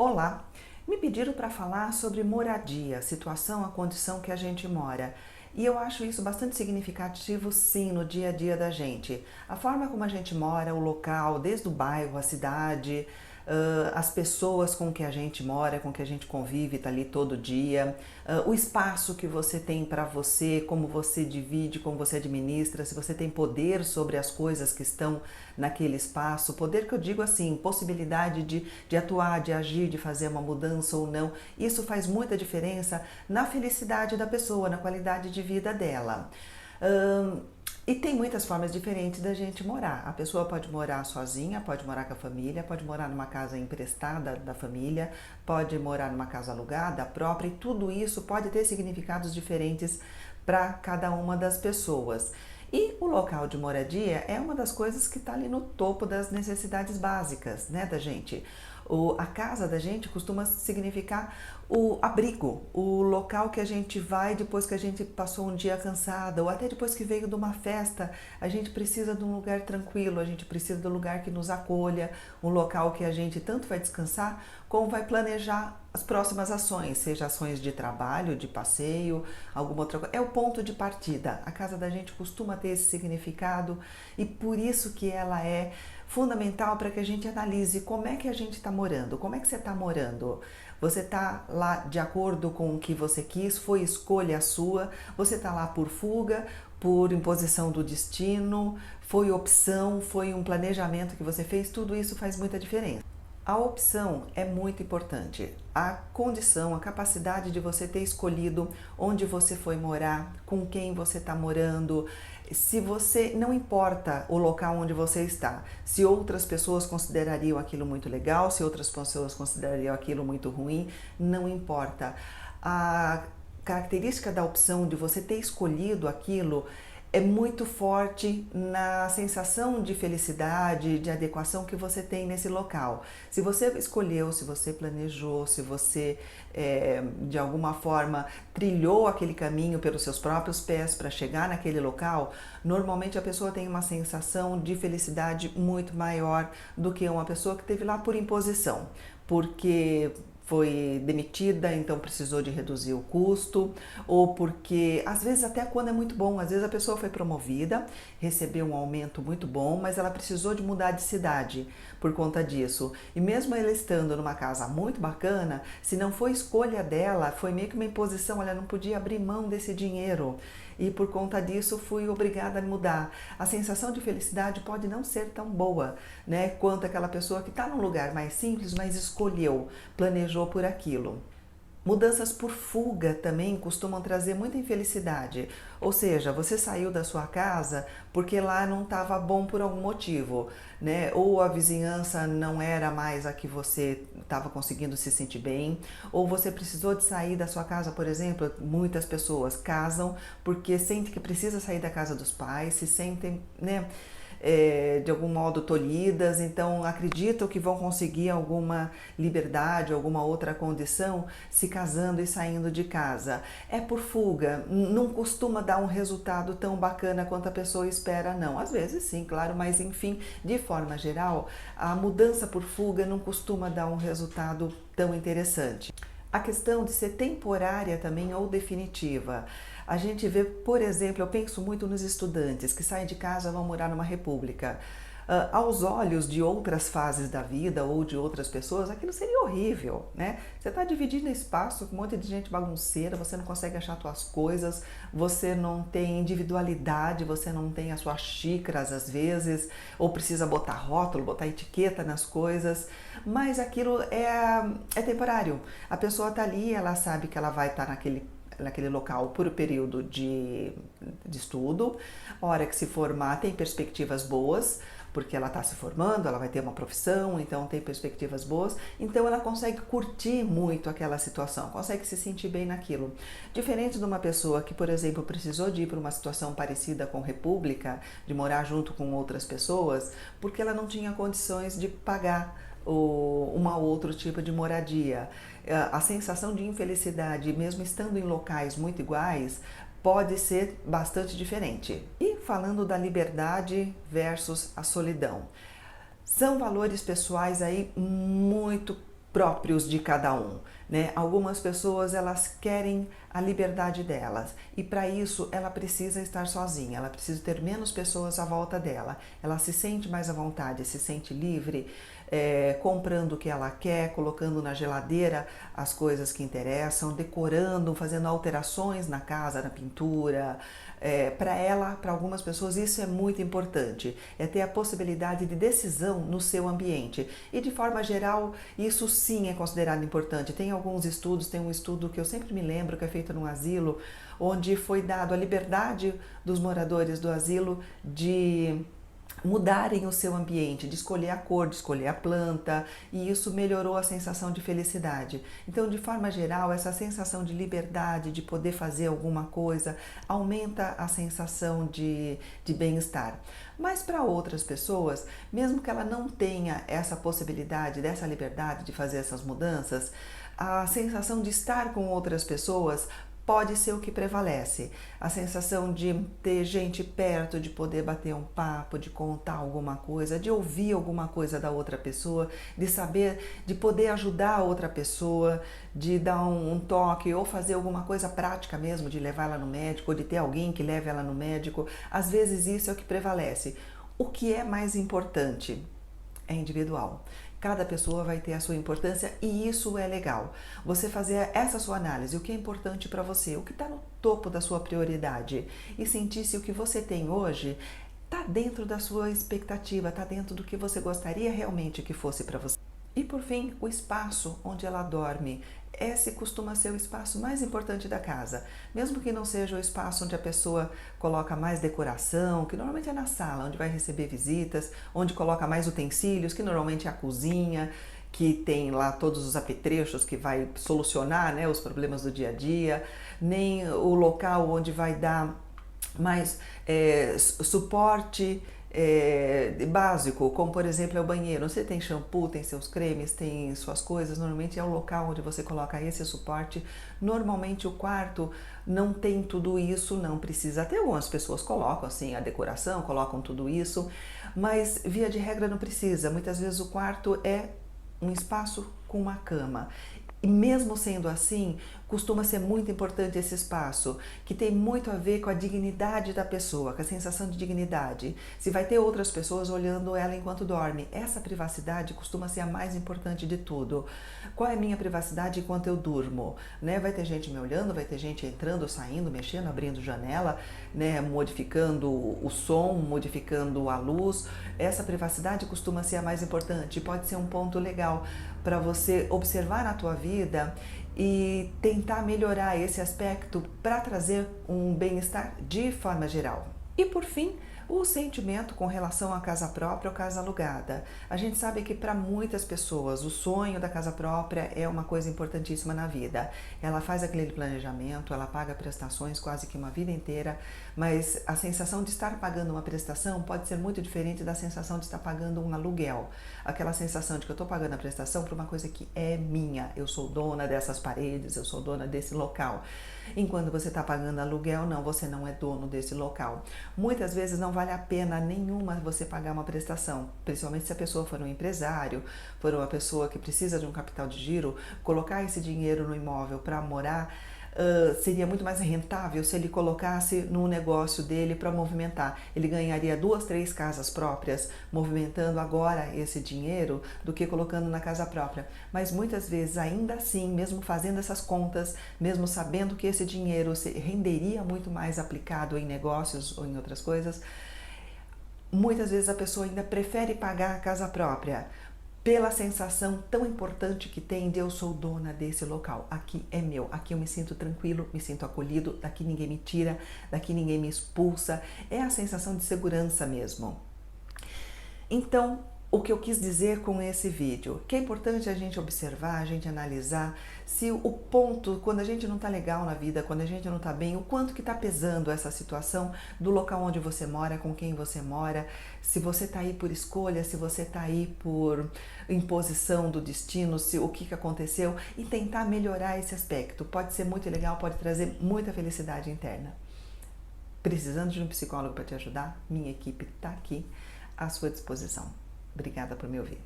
Olá! Me pediram para falar sobre moradia, a situação, a condição que a gente mora. E eu acho isso bastante significativo, sim, no dia a dia da gente. A forma como a gente mora, o local, desde o bairro, a cidade, as pessoas com que a gente mora, com que a gente convive, tá ali todo dia, o espaço que você tem para você, como você divide, como você administra, se você tem poder sobre as coisas que estão naquele espaço, poder que eu digo assim, possibilidade de atuar, de agir, de fazer uma mudança ou não, isso faz muita diferença na felicidade da pessoa, na qualidade de vida dela. E tem muitas formas diferentes da gente morar. A pessoa pode morar sozinha, pode morar com a família, pode morar numa casa emprestada da família, pode morar numa casa alugada, própria, e tudo isso pode ter significados diferentes para cada uma das pessoas. E o local de moradia é uma das coisas que está ali no topo das necessidades básicas, né, da gente. A casa da gente costuma significar o abrigo, o local que a gente vai depois que a gente passou um dia cansada, ou até depois que veio de uma festa. A gente precisa de um lugar tranquilo, a gente precisa de um lugar que nos acolha, um local que a gente tanto vai descansar, como vai planejar as próximas ações, seja ações de trabalho, de passeio, alguma outra coisa. É o ponto de partida. A casa da gente costuma ter esse significado e por isso que ela é fundamental para que a gente analise como é que a gente está morando, como é que você está morando. Você está lá de acordo com o que você quis, foi escolha sua, você está lá por fuga, por imposição do destino, foi opção, foi um planejamento que você fez, tudo isso faz muita diferença. A opção é muito importante. A condição, a capacidade de você ter escolhido onde você foi morar, com quem você está morando, se você, não importa o local onde você está, se outras pessoas considerariam aquilo muito legal, se outras pessoas considerariam aquilo muito ruim, não importa. A característica da opção de você ter escolhido aquilo é muito forte na sensação de felicidade, de adequação que você tem nesse local. Se você escolheu, se você planejou, se você de alguma forma trilhou aquele caminho pelos seus próprios pés para chegar naquele local, normalmente a pessoa tem uma sensação de felicidade muito maior do que uma pessoa que esteve lá por imposição, porque foi demitida, então precisou de reduzir o custo, ou porque, às vezes até quando é muito bom, às vezes a pessoa foi promovida, recebeu um aumento muito bom, mas ela precisou de mudar de cidade por conta disso. E mesmo ela estando numa casa muito bacana, se não foi escolha dela, foi meio que uma imposição, ela não podia abrir mão desse dinheiro. E por conta disso fui obrigada a mudar. A sensação de felicidade pode não ser tão boa, né, quanto aquela pessoa que está num lugar mais simples, mas escolheu, planejou por aquilo. Mudanças por fuga também costumam trazer muita infelicidade, ou seja, você saiu da sua casa porque lá não estava bom por algum motivo, né? Ou a vizinhança não era mais a que você estava conseguindo se sentir bem, ou você precisou de sair da sua casa, por exemplo. Muitas pessoas casam porque sentem que precisa sair da casa dos pais, se sentem, né, de algum modo tolhidas, então acreditam que vão conseguir alguma liberdade, alguma outra condição se casando e saindo de casa. É por fuga, não costuma dar um resultado tão bacana quanto a pessoa espera, não. Às vezes sim, claro, mas enfim, de forma geral, a mudança por fuga não costuma dar um resultado tão interessante. A questão de ser temporária também ou definitiva. A gente vê, por exemplo, eu penso muito nos estudantes que saem de casa e vão morar numa república. Aos olhos de outras fases da vida ou de outras pessoas, aquilo seria horrível, né? Você está dividindo espaço com um monte de gente bagunceira, você não consegue achar suas coisas, você não tem individualidade, você não tem as suas xícaras às vezes, ou precisa botar rótulo, botar etiqueta nas coisas, mas aquilo é temporário. A pessoa está ali, ela sabe que ela vai estar naquele local por um período de estudo. A hora que se formar tem perspectivas boas, porque ela está se formando, ela vai ter uma profissão, então tem perspectivas boas, então ela consegue curtir muito aquela situação, consegue se sentir bem naquilo. Diferente de uma pessoa que, por exemplo, precisou de ir para uma situação parecida com república, de morar junto com outras pessoas, porque ela não tinha condições de pagar uma outro tipo de moradia. A sensação de infelicidade, mesmo estando em locais muito iguais, pode ser bastante diferente. E falando da liberdade versus a solidão, são valores pessoais aí muito próprios de cada um, né? Algumas pessoas, elas querem a liberdade delas e para isso ela precisa estar sozinha, ela precisa ter menos pessoas à volta dela, ela se sente mais à vontade, se sente livre, comprando o que ela quer, colocando na geladeira as coisas que interessam, decorando, fazendo alterações na casa, na pintura. Para ela, para algumas pessoas, isso é muito importante, é ter a possibilidade de decisão no seu ambiente. E de forma geral, isso sim é considerado importante. Tem alguns estudos, tem um estudo que eu sempre me lembro, que é feito num asilo, onde foi dado a liberdade dos moradores do asilo de mudarem o seu ambiente, de escolher a cor, de escolher a planta, e isso melhorou a sensação de felicidade. Então, de forma geral, essa sensação de liberdade, de poder fazer alguma coisa, aumenta a sensação de bem-estar. Mas para outras pessoas, mesmo que ela não tenha essa possibilidade, dessa liberdade de fazer essas mudanças, a sensação de estar com outras pessoas pode ser o que prevalece. A sensação de ter gente perto, de poder bater um papo, de contar alguma coisa, de ouvir alguma coisa da outra pessoa, de saber, de poder ajudar a outra pessoa, de dar um toque ou fazer alguma coisa prática mesmo, de levar ela no médico, ou de ter alguém que leve ela no médico. Às vezes isso é o que prevalece. O que é mais importante é individual. Cada pessoa vai ter a sua importância e isso é legal. Você fazer essa sua análise, o que é importante para você, o que está no topo da sua prioridade e sentir se o que você tem hoje está dentro da sua expectativa, está dentro do que você gostaria realmente que fosse para você. E por fim, o espaço onde ela dorme. Esse costuma ser o espaço mais importante da casa, mesmo que não seja o espaço onde a pessoa coloca mais decoração, que normalmente é na sala, onde vai receber visitas, onde coloca mais utensílios, que normalmente é a cozinha, que tem lá todos os apetrechos que vai solucionar, né, os problemas do dia a dia, nem o local onde vai dar mais suporte básico, como por exemplo é o banheiro. Você tem shampoo, tem seus cremes, tem suas coisas, normalmente é o local onde você coloca esse suporte. Normalmente o quarto não tem tudo isso, não precisa ter. Algumas pessoas colocam assim a decoração, colocam tudo isso, mas via de regra não precisa. Muitas vezes o quarto é um espaço com uma cama. E mesmo sendo assim, costuma ser muito importante esse espaço, que tem muito a ver com a dignidade da pessoa, com a sensação de dignidade. Se vai ter outras pessoas olhando ela enquanto dorme, essa privacidade costuma ser a mais importante de tudo. Qual é a minha privacidade enquanto eu durmo? Né? Vai ter gente me olhando, vai ter gente entrando, saindo, mexendo, abrindo janela, né? Modificando o som, modificando a luz. Essa privacidade costuma ser a mais importante. Pode ser um ponto legal para você observar na tua vida e tentar melhorar esse aspecto para trazer um bem-estar de forma geral. E por fim, o sentimento com relação à casa própria ou casa alugada. A gente sabe que para muitas pessoas o sonho da casa própria é uma coisa importantíssima na vida. Ela faz aquele planejamento, ela paga prestações quase que uma vida inteira, mas a sensação de estar pagando uma prestação pode ser muito diferente da sensação de estar pagando um aluguel. Aquela sensação de que eu estou pagando a prestação por uma coisa que é minha, eu sou dona dessas paredes, eu sou dona desse local. Enquanto você está pagando aluguel, não, você não é dono desse local. Muitas vezes não vale a pena nenhuma você pagar uma prestação, principalmente se a pessoa for um empresário, for uma pessoa que precisa de um capital de giro, colocar esse dinheiro no imóvel para morar, seria muito mais rentável se ele colocasse no negócio dele para movimentar. Ele ganharia 2, 3 casas próprias movimentando agora esse dinheiro do que colocando na casa própria. Mas muitas vezes, ainda assim, mesmo fazendo essas contas, mesmo sabendo que esse dinheiro renderia muito mais aplicado em negócios ou em outras coisas, muitas vezes a pessoa ainda prefere pagar a casa própria pela sensação tão importante que tem de eu sou dona desse local, aqui é meu, aqui eu me sinto tranquilo, me sinto acolhido, daqui ninguém me tira, daqui ninguém me expulsa, é a sensação de segurança mesmo. Então, o que eu quis dizer com esse vídeo, que é importante a gente observar, a gente analisar se o ponto, quando a gente não está legal na vida, quando a gente não está bem, o quanto que está pesando essa situação do local onde você mora, com quem você mora, se você está aí por escolha, se você está aí por imposição do destino, se o que aconteceu, e tentar melhorar esse aspecto. Pode ser muito legal, pode trazer muita felicidade interna. Precisando de um psicólogo para te ajudar? Minha equipe está aqui à sua disposição. Obrigada por me ouvir.